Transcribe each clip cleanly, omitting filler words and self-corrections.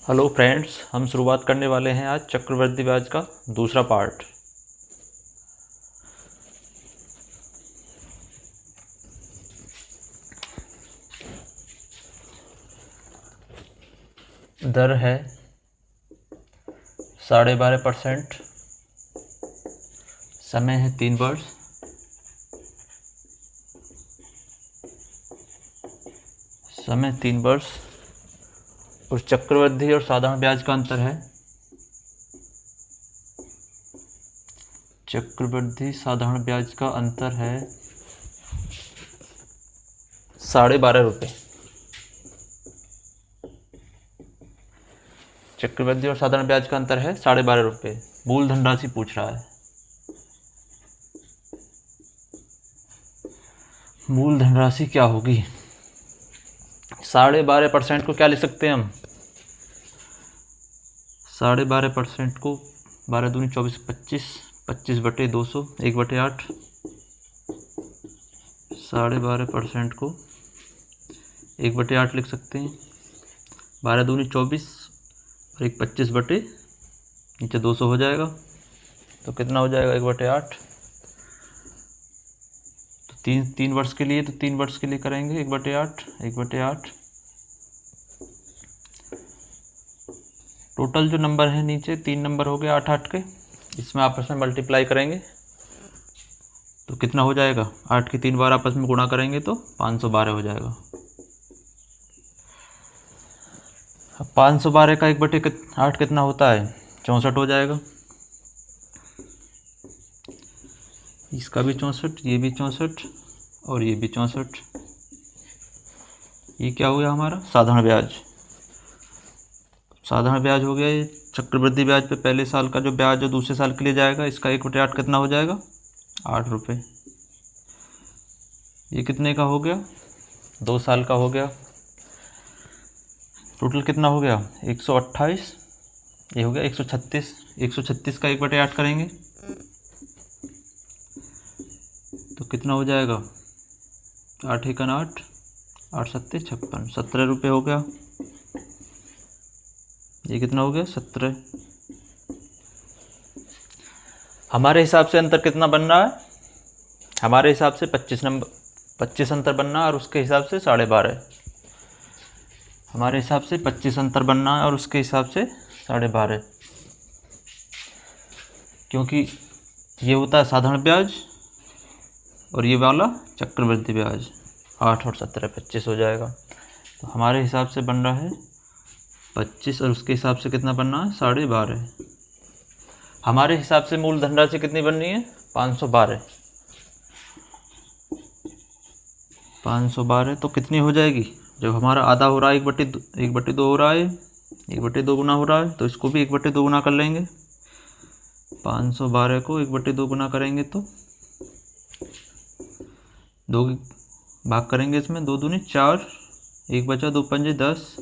Hello friends, हम शुरुआत करने वाले हैं आज चक्रवृद्धि ब्याज का दूसरा पार्ट। दर है 12.5%। समय है 3 वर्ष। समय 3 वर्ष और चक्रवृद्धि और साधारण ब्याज का अंतर है। चक्रवृद्धि साधारण ब्याज का अंतर है 12.5 रुपये। चक्रवृद्धि और साधारण ब्याज का अंतर है 12.5 रुपये। मूल धनराशि पूछ रहा है। मूल धनराशि क्या होगी? 12.5% को क्या लिख सकते हैं हम? 12.5% को 12 दूनी 24, 25, 25/200, 1/8। 12.5% को 1/8 लिख सकते हैं। 12 दूनी 24 और 1 25/200 हो जाएगा। तो कितना हो जाएगा? 1/8। तो तीन वर्ष के लिए, तो 3 वर्ष के लिए करेंगे 1/8, 1/8। टोटल जो नंबर है नीचे 3 नंबर हो गए 8 8 के, इसमें आपस में मल्टीप्लाई करेंगे तो कितना हो जाएगा? 8 के 3 बार आपस में गुणा करेंगे तो 512 हो जाएगा। अब 512 का 1/8 कितना होता है? 64 हो जाएगा। इसका भी 64, ये भी 64 और ये भी 64। ये क्या हो गया हमारा? साधारण ब्याज। साधारण ब्याज हो गया ये। चक्रवृद्धि ब्याज पे पहले साल का जो ब्याज जो दूसरे साल के लिए जाएगा, इसका 1/8 कितना हो जाएगा? 8 रुपये। ये कितने का हो गया? 2 साल का हो गया। टोटल कितना हो गया? 128। ये हो गया 136। 136 का 1/8 करेंगे तो कितना हो जाएगा? 8 एकन 8, 8 सत्ते 56, 17 रुपये हो गया। ये कितना हो गया? 17। हमारे हिसाब से अंतर कितना बन रहा है? हमारे हिसाब से 25 अंतर बनना है और उसके हिसाब से 12.5। हमारे हिसाब से 25 अंतर बनना है और उसके हिसाब से 12.5, क्योंकि ये होता है साधारण ब्याज और ये वाला चक्रवृद्धि ब्याज। 8 और 17 25 हो जाएगा। तो हमारे हिसाब से बन रहा है 25 और उसके हिसाब से कितना बनना है? 12.5। हमारे हिसाब से मूल धनराशि कितनी बननी है? 512। 512 तो कितनी हो जाएगी? जब हमारा आधा हो रहा है 1/2 हो रहा है, 1/2 गुना हो रहा है, तो इसको भी 1/2 गुना कर लेंगे। 512 को 1/2 गुना करेंगे तो 2 भाग करेंगे इसमें। 2 दूनी 4, 1 बचा, 2 पंजे 10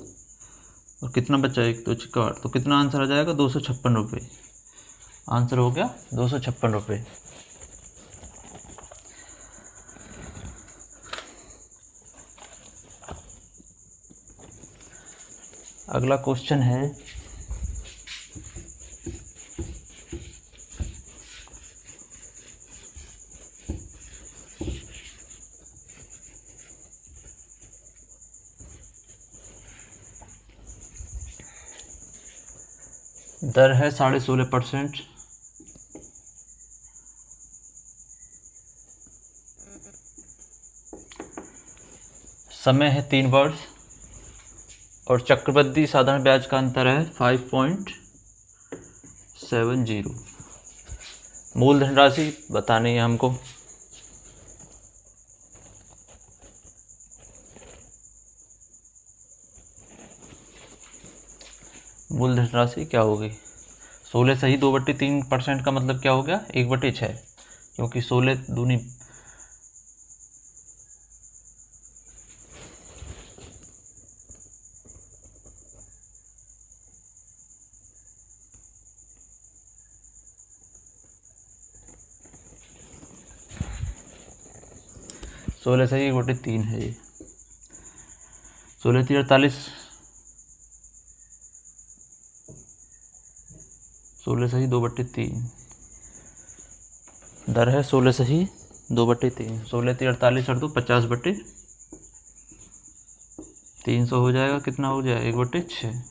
और कितना बचा? 1 2 6 8। तो कितना आंसर आ जाएगा? 256 रुपये। आंसर हो गया 256 रुपये। अगला क्वेश्चन है, दर है 16.5%। समय है 3 वर्ष और चक्रवृद्धि साधारण ब्याज का अंतर है 5.70। मूल धनराशि बतानी है हमको। मूल धनराशि क्या होगी? 16 सही 2/3% का मतलब क्या हो गया? 1/6, क्योंकि 16 दूनी 16 सही 1/3 है। ये 16 3 48, 16/3 दर है 16/3 16×3 = 48 और 2 50/300 हो जाएगा। कितना हो जाएगा 1/6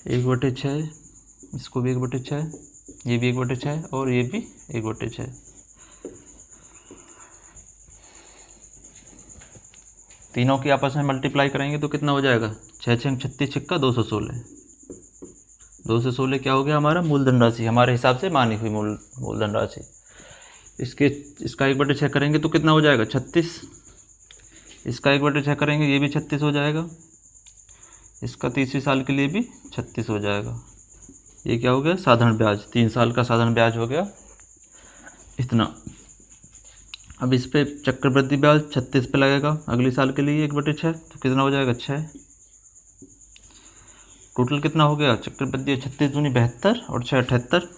1/6, इसको भी 1/6, ये भी 1/6 और ये भी 1/6। तीनों की आपस में मल्टीप्लाई करेंगे तो कितना हो जाएगा 6 6 36 छक्का 216। 216 क्या हो गया हमारा मूलधन राशि, हमारे हिसाब से मानी हुई मूलधन राशि। इसका 1/6 करेंगे तो कितना हो जाएगा 36। इसका 1/6 करेंगे ये भी 36 हो जाएगा। इसका तीसरी साल के लिए भी 36 हो जाएगा। ये क्या हो गया साधारण ब्याज, 3 साल का साधारण ब्याज हो गया इतना। अब इस पे चक्रवृद्धि ब्याज 36 पे लगेगा अगले साल के लिए 1/6, तो कितना हो जाएगा 6। टोटल कितना हो गया चक्रवृद्धि 36 दूनी 72 और 6 78।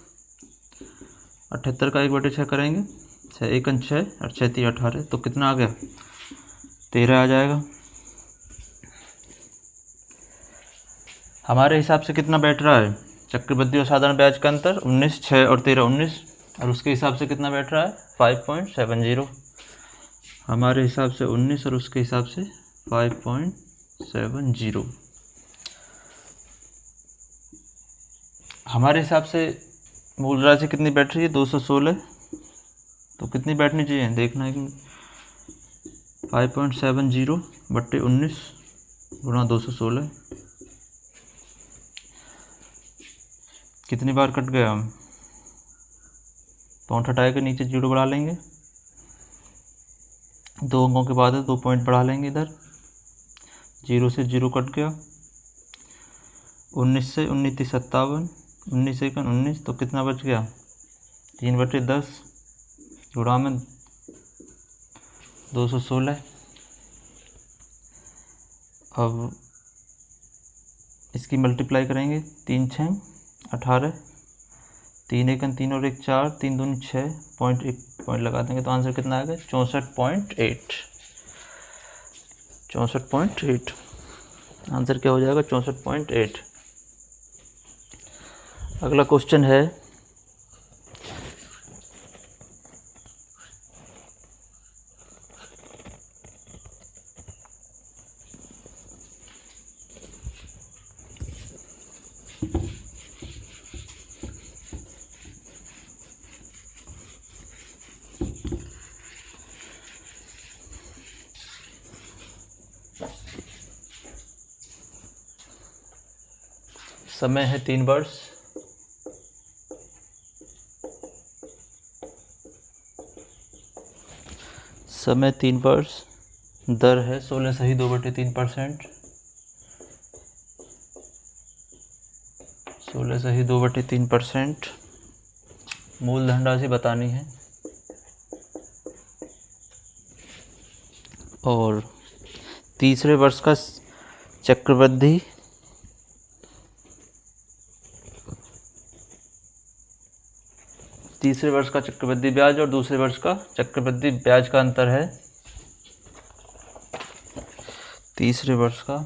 78 का 1/6 करेंगे 6 1 6 और 6 3 18, तो कितना आ गया 13 आ जाएगा। हमारे हिसाब से कितना बैठ रहा है चक्रवृद्धि और साधारण ब्याज का अंतर 19, 6 और 13 19, और उसके हिसाब से कितना बैठ रहा है 5.70। हमारे हिसाब से 19 और उसके हिसाब से 5.70। हमारे हिसाब से मूल राशि कितनी बैठ रही है 216, तो कितनी बैठनी चाहिए देखना है कि 5.70/19 गुणा 216 कितनी बार कट गया। हम पॉइंट हटाए के नीचे 0 बढ़ा लेंगे, 2 अंकों के बाद है 2 पॉइंट बढ़ा लेंगे इधर, 0 से 0 कट गया। 19 से 19 × 57, 19 × 19, तो कितना बच गया 3/10 गुणा में 216। अब इसकी मल्टीप्लाई करेंगे 3 6 18, 3 1 3 और 1 4, 3 दूनी 6, पॉइंट 1 पॉइंट लगा देंगे तो आंसर कितना आएगा 64.8। 64.8 आंसर क्या हो जाएगा 64.8। अगला क्वेश्चन है समय है 3 वर्ष, समय 3 वर्ष, दर है 16/2/3%, 16/2/3%। मूलधन राशि बतानी है और तीसरे वर्ष का चक्रवृद्धि ब्याज और दूसरे वर्ष का चक्रवृद्धि ब्याज का अंतर है। तीसरे वर्ष का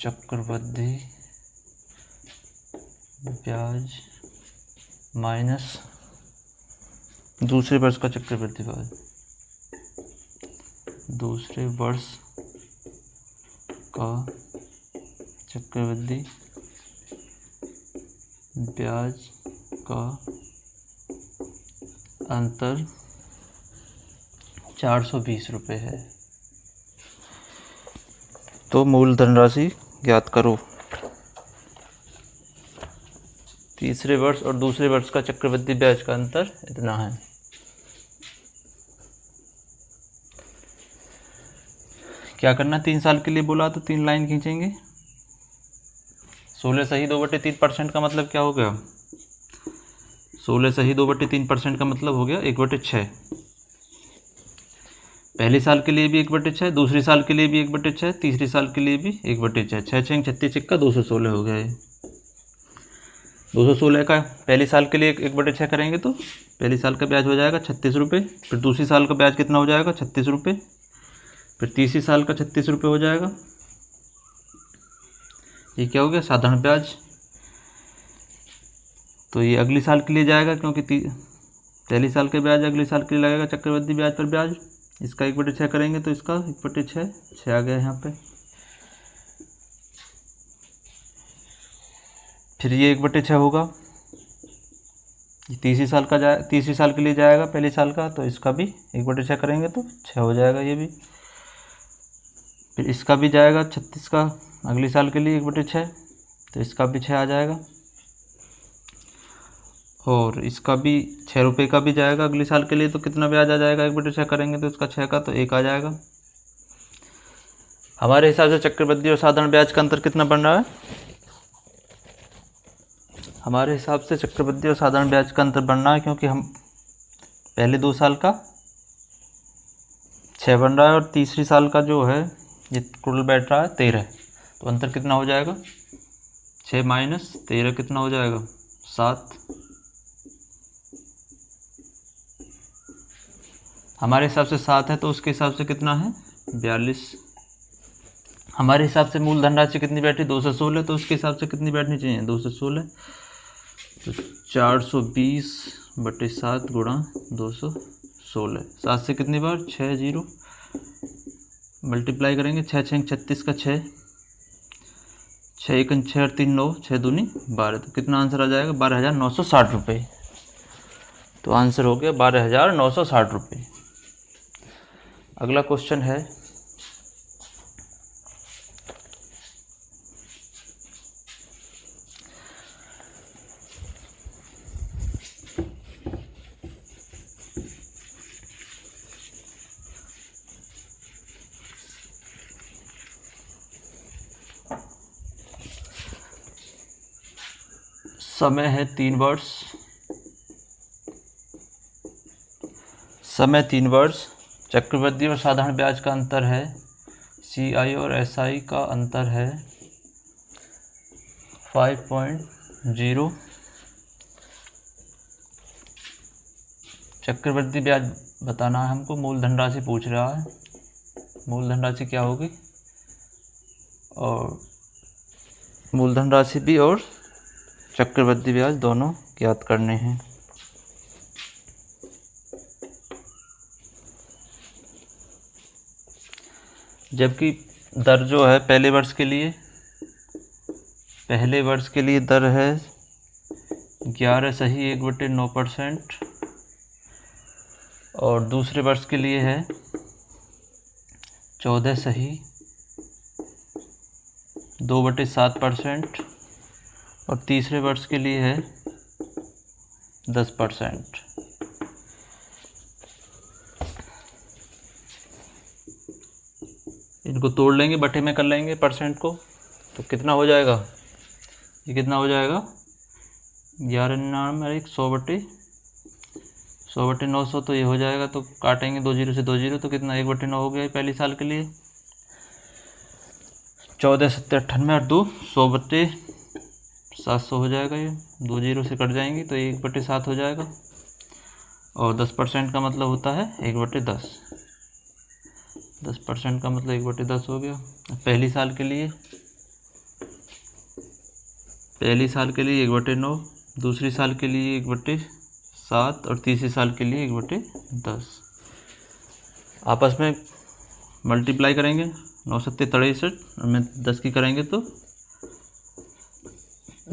चक्रवृद्धि ब्याज माइनस दूसरे वर्ष का चक्रवृद्धि ब्याज, दूसरे वर्ष का चक्रवृद्धि ब्याज का अंतर 420 रुपये है। तो मूलधन राशि ज्ञात करो। तीसरे वर्ष और दूसरे वर्ष का चक्रवृद्धि ब्याज का अंतर इतना है। क्या करना 3 साल के लिए बोला तो 3 लाइन खींचेंगे। 16/2/3% का मतलब क्या हो गया 16/2/3% का मतलब हो गया 1/6। पहले साल के लिए भी 1/6, दूसरी साल के लिए भी 1/6, तीसरी साल के लिए भी 1/6। 6 6 36 छक्का 216 हो गया। 216 का पहले साल के लिए 1/6 करेंगे तो पहले साल का ब्याज हो जाएगा 36 रुपये। फिर दूसरी साल का ब्याज कितना हो जाएगा 36 रुपये। फिर तीसरी साल का 36 रुपये हो जाएगा। ये क्या हो गया, साधारण ब्याज। तो ये अगली साल के लिए जाएगा, क्योंकि पहली साल के ब्याज अगली साल के लिए लगेगा चक्रवृद्धि ब्याज पर ब्याज। इसका 1/6 करेंगे तो इसका 1/6 6 आ गया यहाँ पे। फिर ये 1/6 होगा, तीसरी साल के लिए जाएगा पहली साल का, तो इसका भी 1/6 करेंगे तो 6 हो जाएगा ये भी। फिर इसका भी जाएगा 36 का अगली साल के लिए 1/6, तो इसका भी 6 आ जाएगा। और इसका भी 6 रुपये का भी जाएगा अगली साल के लिए, तो कितना ब्याज आ जाएगा, 1/6 करेंगे तो इसका 6 का तो 1 आ जाएगा। हमारे हिसाब से चक्रवृद्धि और साधारण ब्याज का अंतर कितना बन रहा है? हमारे हिसाब से चक्रवृद्धि और साधारण ब्याज का अंतर बन रहा है, क्योंकि हम पहले 2 साल का 6 बन रहा है और तीसरी साल का जो है ये टोटल बैठ रहा है 13। तो अंतर कितना हो जाएगा, 6 माइनस 13 कितना हो जाएगा, 7। हमारे हिसाब से 7 है, तो उसके हिसाब से कितना है, 42। हमारे हिसाब से मूलधन राशि कितनी बैठी, 216, तो उसके हिसाब से कितनी बैठनी चाहिए, 216। तो 420/7 गुणा 216, 7 से कितनी बार, 6 0 मल्टीप्लाई करेंगे, 6 6 36 का 6, 6 1 6 3 9, 6 दूनी 12, तो कितना आंसर आ जाएगा, 12,960 रुपये। तो आंसर हो गया 12,960 रुपये। अगला क्वेश्चन है, समय है 3 वर्ष, समय 3 वर्ष, चक्रवृद्धि और साधारण ब्याज का अंतर है, CI और SI का अंतर है 5.0। चक्रवृद्धि ब्याज बताना है हमको, मूलधन राशि पूछ रहा है, मूलधन राशि क्या होगी, और मूलधन राशि भी और चक्रवृद्धि ब्याज दोनों ज्ञात करने हैं। जबकि दर जो है पहले वर्ष के लिए दर है 11.1/9%, और दूसरे वर्ष के लिए है 14.2/7%, और तीसरे वर्ष के लिए है 10%। इनको तोड़ लेंगे, बटे में कर लेंगे परसेंट को, तो कितना हो जाएगा, ये कितना हो जाएगा, 100/900, तो ये हो जाएगा, तो काटेंगे 2 0 से 2 0, तो कितना 1/9 हो गया पहली साल के लिए। 14 7 98 और 2 100/700 हो जाएगा, ये 2 0 से कट जाएंगी, तो 1/7 हो जाएगा। और 10% का मतलब होता है 1/10, 10% का मतलब 1/10 हो गया। पहली साल के लिए 1/9, दूसरी साल के लिए 1/7, और तीसरी साल के लिए 1/10। आपस में मल्टीप्लाई करेंगे, 9 7 63 में 10 की करेंगे तो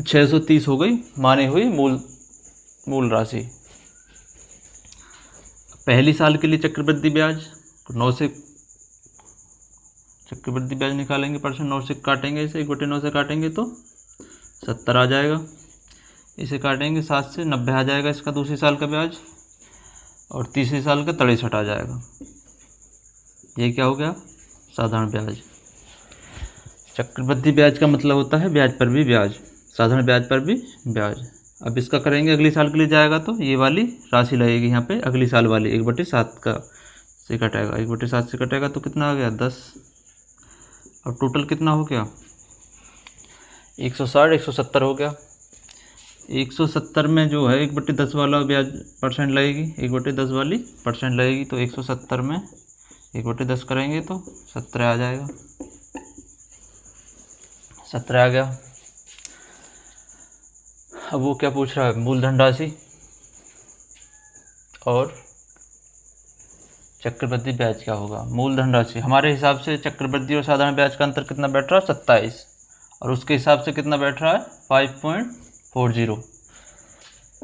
630 हो गई मानी हुई मूल राशि। पहली साल के लिए चक्रवृद्धि ब्याज 9 से चक्रवृद्धि ब्याज निकालेंगे परसेंट, 9 से काटेंगे, इसे 1/9 से काटेंगे तो 70 आ जाएगा। इसे काटेंगे 7 से 90 आ जाएगा इसका दूसरी साल का ब्याज, और तीसरी साल का 63 आ जाएगा। ये क्या हो गया, साधारण ब्याज। चक्रवृद्धि ब्याज का मतलब होता है ब्याज पर भी ब्याज, साधारण ब्याज पर भी ब्याज। अब इसका करेंगे अगली साल के लिए जाएगा, तो ये वाली राशि लगेगी यहाँ पे, अगली साल वाली 1/7 का से कटेगा, 1/7 से कटेगा तो कितना आ गया 10। अब टोटल कितना हो गया 160 170 हो गया। 170 में जो है 1/10 वाला ब्याज परसेंट लगेगी, 1/10 वाली परसेंट लगेगी, तो 170 में 1/10 करेंगे तो 17 आ जाएगा, 17 आ गया। अब वो क्या पूछ रहा है, मूलधन राशि और चक्रवृद्धि ब्याज क्या होगा। मूलधन राशि हमारे हिसाब से चक्रवृद्धि और साधारण ब्याज का अंतर कितना बैठ रहा है, 27, और उसके हिसाब से कितना बैठ रहा है, 5.40।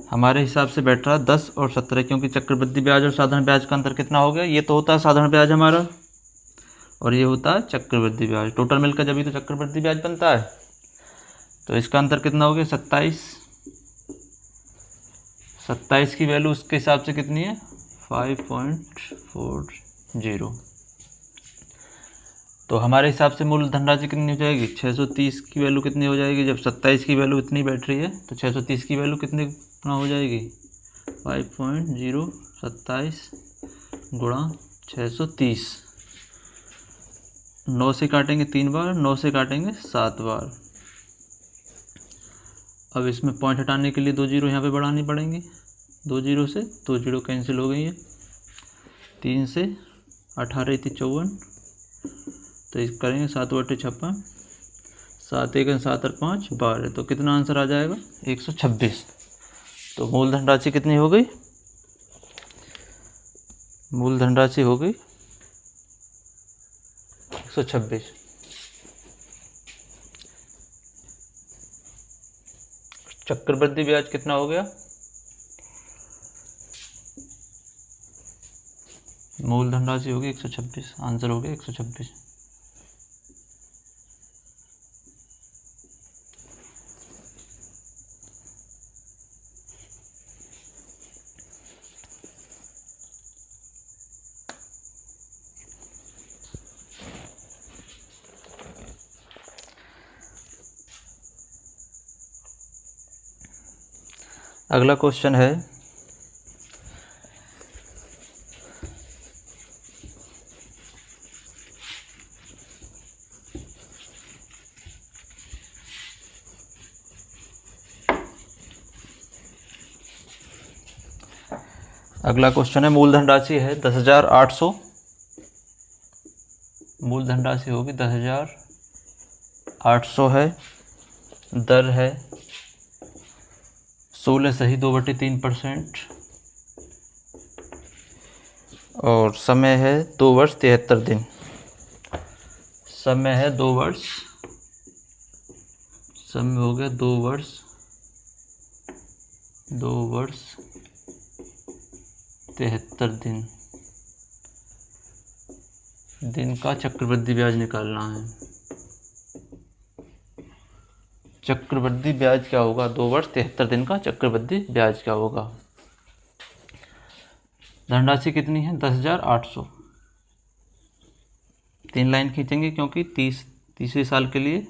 हमारे हिसाब से बैठ रहा है 10 और 17, क्योंकि चक्रवृद्धि ब्याज और साधारण ब्याज का अंतर कितना हो गया, ये तो होता है साधारण ब्याज हमारा और ये होता है चक्रवृद्धि ब्याज, टोटल मिलकर जब भी तो चक्रवृद्धि ब्याज बनता है। तो इसका अंतर कितना हो गया, 27। 27 की वैल्यू उसके हिसाब से कितनी है, 5.40। तो हमारे हिसाब से मूलधन राशि कितनी हो जाएगी, 630 की वैल्यू कितनी हो जाएगी, जब 27 की वैल्यू इतनी बैठ रही है तो 630 की वैल्यू कितनी हो जाएगी, 5.0 27 गुणा 630। 9 से काटेंगे 3 बार, 9 से काटेंगे 7 बार। अब इसमें पॉइंट हटाने के लिए 2 जीरो यहाँ पे बढ़ानी पड़ेंगे, 2 जीरो से 2 जीरो कैंसिल हो गई है, 3 से 18 थी 54, तो इस करेंगे 7/56, 7 1 7 और 5 12, तो कितना आंसर आ जाएगा, 126। तो मूलधन राशि कितनी हो गई, मूलधन राशि हो गई 126। चक्रवृद्धि ब्याज कितना हो गया, मूलधन राशि होगी 126, आंसर हो गया 126। अगला क्वेश्चन है, मूलधन राशि है 10,800, मूलधन राशि होगी 10,800 है, दर है 16 सही 2/3%, और समय है 2 वर्ष 73 दिन, समय है 2 वर्ष, समय हो गया 2 वर्ष 73 दिन, दिन का चक्रवृद्धि ब्याज निकालना है। चक्रवृद्धि ब्याज क्या होगा, 2 वर्ष 73 दिन का चक्रवृद्धि ब्याज क्या होगा। धनराशि कितनी है, 10,800, 3 लाइन खींचेंगे क्योंकि तीसरे साल के लिए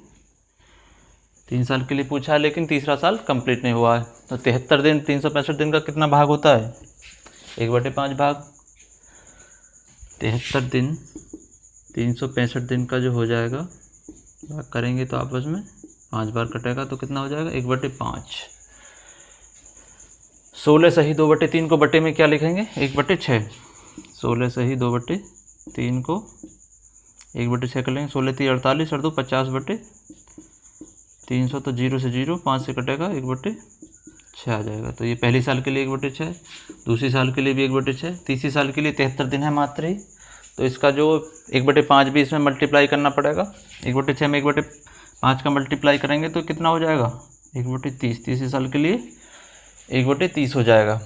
3 साल के लिए पूछा है, लेकिन तीसरा साल कंप्लीट नहीं हुआ है। तो 73 दिन 365 दिन का कितना भाग होता है, 1/5 भाग। 73 दिन 365 दिन का जो हो जाएगा, भाग करेंगे तो आपस में 5 बार कटेगा, तो कितना हो जाएगा, 1/5। 16 सही 2/3 को बटे में क्या लिखेंगे, 1/6। 16 सही 2/3 को 1/6 कर लेंगे, 16 3 48 और 2 50/300, तो 0 से 0 5 से कटेगा, 1/6 आ जाएगा। तो ये पहली साल के लिए 1/6, दूसरी साल के लिए भी 1/6, तीसरी साल के लिए 73 दिन है मात्र ही, तो इसका जो 1/5 भी इसमें मल्टीप्लाई करना पड़ेगा। 1/6 में 1/5 का मल्टीप्लाई करेंगे तो कितना हो जाएगा, 1/30। तीसरे साल के लिए 1/30 हो जाएगा।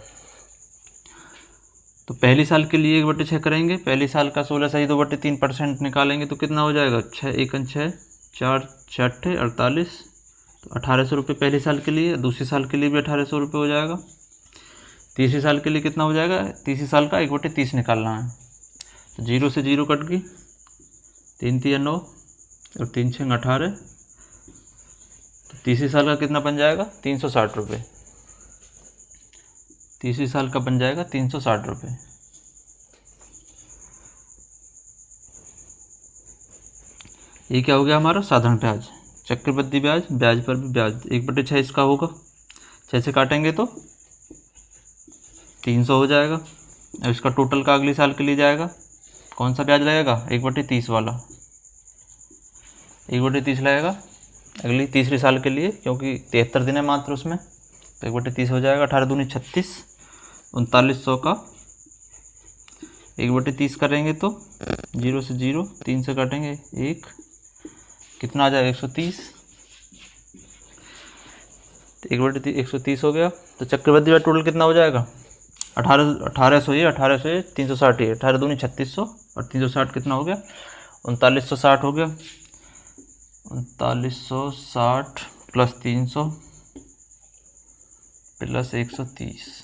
तो पहली साल के लिए 1/6 करेंगे, पहली साल का 16 सही 2/3% निकालेंगे तो कितना हो जाएगा, 6 1 6 4 6 48, तो 1800 रुपये पहली साल के लिए, दूसरी साल के लिए भी 1800 रुपये हो जाएगा। तीसरी साल के लिए कितना हो जाएगा, तीसरी साल का 1/30 निकालना है, तो 0 से 0 कट गई, 3 3 9 और 3 6 18, तो तीसरी साल का कितना बन जाएगा, 360 रुपये। तीसरी साल का बन जाएगा 360 रुपये। ये क्या हो गया हमारा, साधारण ब्याज। चक्रवृद्धि ब्याज, ब्याज पर भी ब्याज 1/6 इसका होगा, 6 से काटेंगे तो 300 हो जाएगा। अब इसका टोटल का अगली साल के लिए जाएगा, कौन सा ब्याज लगेगा? 1/30 वाला, 1/30 लगेगा अगली तीसरे साल के लिए, क्योंकि 73 दिन है मात्र उसमें, तो 1/30 हो जाएगा। 18 दूनी 36, 3900 का 1/30 करेंगे तो 0 से 0, 3 से काटेंगे 1, कितना आ जाएगा? 130। 1/130 हो गया। तो चक्रवृद्धि ब्याज टोटल कितना हो जाएगा? 1800 ये 360 ये 18 दूनी 3600 और 360 कितना हो गया? 3960 हो गया। 3960 प्लस 300 प्लस 130,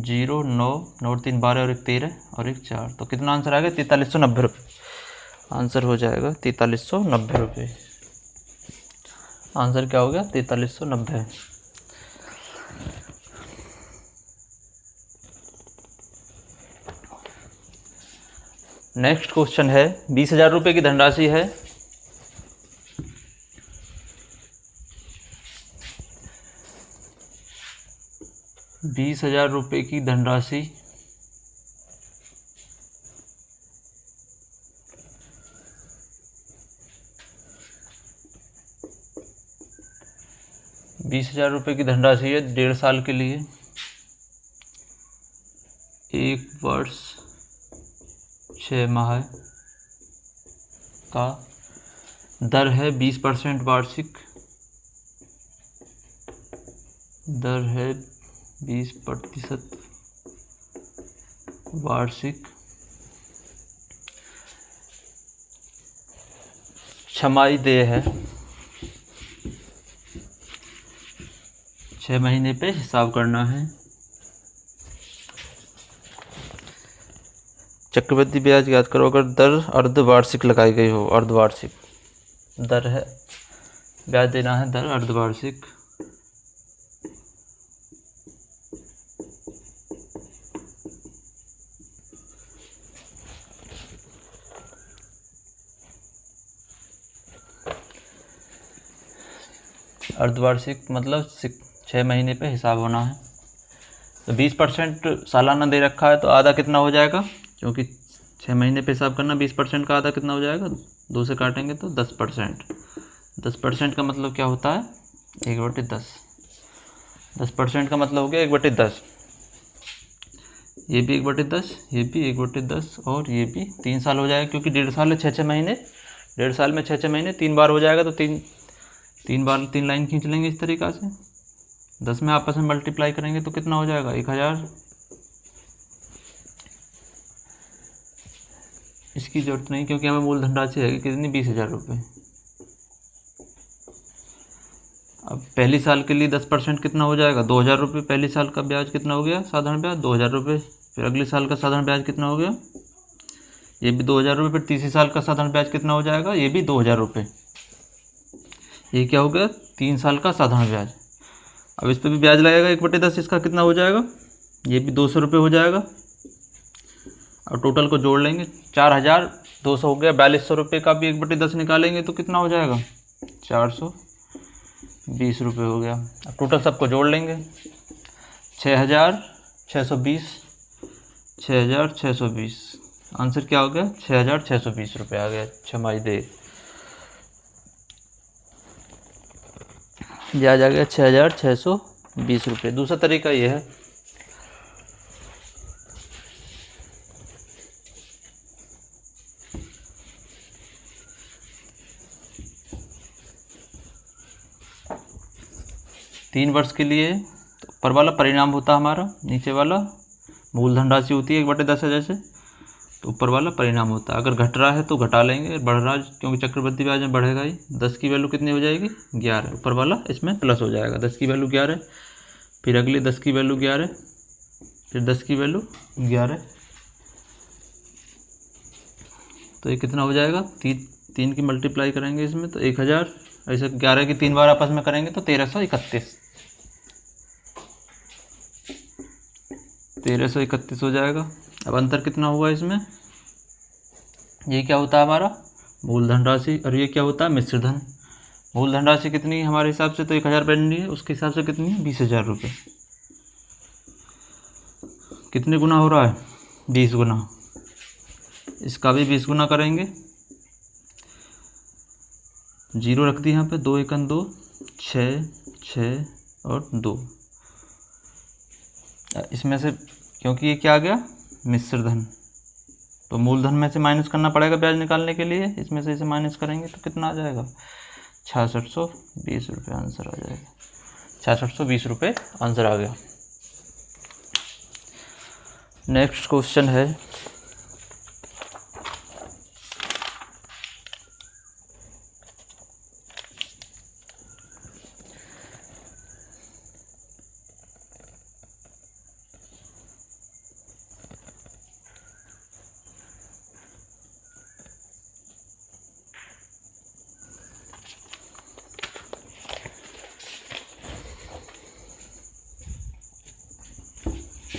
0 9 9 3 12 और 1 13 और 1 4, तो कितना आंसर आ गया? 4390 रुपये। आंसर हो जाएगा 4390 रुपये। आंसर क्या हो गया? 4390। नेक्स्ट क्वेश्चन है, 20,000 रुपये की धनराशि है। ₹20,000 की धनराशि ₹20,000 की धनराशि है 1.5 साल के लिए, 1 वर्ष 6 माह का, दर है 20% वार्षिक, दर है 20% वार्षिक, छमाही देय है, 6 महीने पे हिसाब करना है। चक्रवृद्धि ब्याज याद करो, अगर दर अर्धवार्षिक लगाई गई हो, अर्धवार्षिक दर है, ब्याज देना है दर अर्धवार्षिक, अर्धवार्षिक मतलब 6 महीने पे हिसाब होना है। तो 20% सालाना दे रखा है, तो आधा कितना हो जाएगा? क्योंकि 6 महीने पे हिसाब करना, 20% का आधा कितना हो जाएगा? 2 से काटेंगे तो 10%। 10% का मतलब क्या होता है? 1/10। 10% का मतलब हो गया 1/10। ये भी 1/10, ये भी 1/10 और ये भी 3 साल हो जाएगा, क्योंकि 1.5 साल है 6 महीने, 1.5 साल में 6 महीने 3 बार हो जाएगा, तो 3 बार 3 लाइन खींच लेंगे इस तरीक़ा से। 10 में आपस में मल्टीप्लाई करेंगे तो कितना हो जाएगा? 1000। इसकी जरूरत नहीं, क्योंकि हमें मूल धनराशि है कितनी? 20,000 रुपये। अब पहली साल के लिए 10% कितना हो जाएगा? 2,000 रुपये। पहली साल का ब्याज कितना हो गया? साधारण ब्याज 2,000 रुपये। फिर अगले साल का साधारण ब्याज कितना हो गया? ये भी 2,000 रुपये। फिर तीसरी साल का साधारण ब्याज कितना हो जाएगा? ये भी 2,000 रुपये। ये क्या हो गया? 3 साल का साधारण ब्याज। अब इस पर भी ब्याज लगेगा 1/10, इसका कितना हो जाएगा? ये भी 200 रुपये हो जाएगा। और टोटल को जोड़ लेंगे, 4,200 हो गया। 4,200 रुपये का भी 1/10 निकालेंगे तो कितना हो जाएगा? 420 रुपये हो गया। अब टोटल सबको जोड़ लेंगे, 6,620, 6,620। आंसर क्या हो गया? 6,620 रुपये आ गया छमाही दे। ब्याज आ गया 6,620 रुपये। दूसरा तरीका ये है, तीन वर्ष के लिए तो ऊपर वाला परिणाम होता है हमारा, नीचे वाला मूलधन राशि होती है 1/10 है जैसे, तो ऊपर वाला परिणाम होता है। अगर घट रहा है तो घटा लेंगे, बढ़ रहा है क्योंकि चक्रवृद्धि ब्याज में बढ़ेगा ही। 10 की वैल्यू कितनी हो जाएगी? 11। ऊपर वाला इसमें प्लस हो जाएगा, 10 की वैल्यू 11, फिर अगली 10 की वैल्यू 11, फिर 10 की वैल्यू 11, तो ये कितना हो जाएगा? 3 की मल्टीप्लाई करेंगे इसमें तो 1000, ऐसे 11 की 3 बार आपस में करेंगे तो 1331 हो जाएगा। अब अंतर कितना हुआ इसमें? ये क्या होता है हमारा? मूलधन राशि, और ये क्या होता है? मिश्र धन। मूलधन राशि कितनी हमारे हिसाब से? तो 1000 बननी है, उसके हिसाब से कितनी है? 20,000 रुपये। कितने गुना हो रहा है? 20 गुना। इसका भी 20 गुना करेंगे। 0 रख दी यहाँ पे, 2 एकन 2, 6 6 और 2। इसमें से क्योंकि ये क्या आ गया मिश्र धन, तो मूलधन में से माइनस करना पड़ेगा ब्याज निकालने के लिए। इसमें से इसे माइनस करेंगे तो कितना आ जाएगा 6620 रुपये आंसर आ जाएगा। 6620 रुपये आंसर आ गया। नेक्स्ट क्वेश्चन है